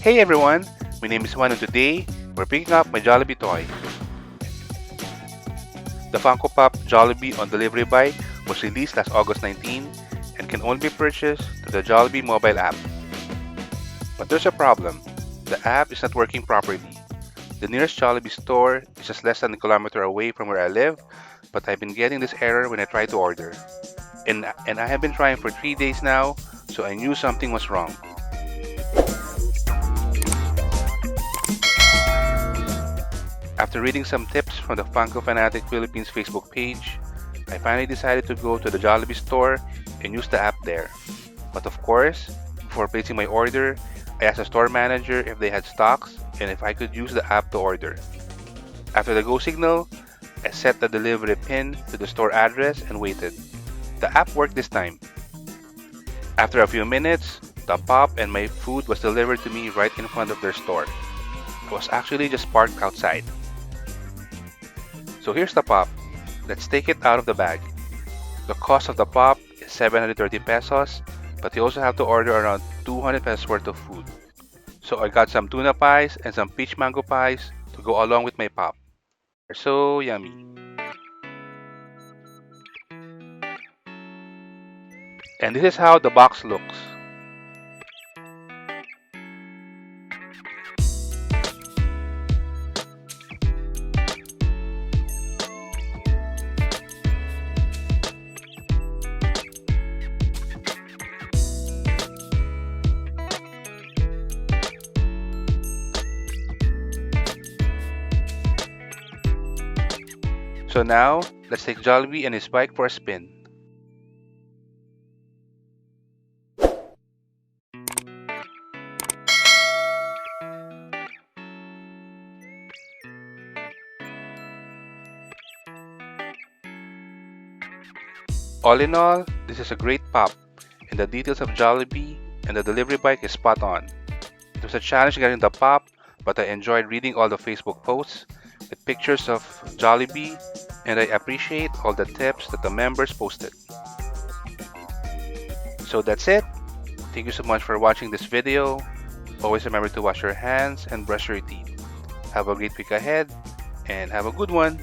Hey everyone, my name is Juan and today we're picking up my Jollibee toy. The Funko Pop Jollibee on delivery bike was released last August 19 and can only be purchased through the Jollibee mobile app. But there's a problem. The app is not working properly. The nearest Jollibee store is just less than a kilometer away from where I live, but I've been getting this error when I try to order. And I have been trying for 3 days now, so I knew something was wrong. After reading some tips from the Funko Funatic Philippines Facebook page, I finally decided to go to the Jollibee store and use the app there. But of course, before placing my order, I asked the store manager if they had stocks and if I could use the app to order. After the go signal, I set the delivery pin to the store address and waited. The app worked this time. After a few minutes, the pop and my food was delivered to me right in front of their store. I was actually just parked outside. So here's the pop. Let's take it out of the bag. The cost of the pop is 730 pesos, but you also have to order around 200 pesos worth of food. So I got some tuna pies and some peach mango pies to go along with my pop. They're so yummy. And this is how the box looks. So now, let's take Jollibee and his bike for a spin. All in all, this is a great pop, and the details of Jollibee and the delivery bike is spot on. It was a challenge getting the pop, but I enjoyed reading all the Facebook posts with pictures of Jollibee, and I appreciate all the tips that the members posted. So that's it. Thank you so much for watching this video. Always remember to wash your hands and brush your teeth. Have a great week ahead, and have a good one.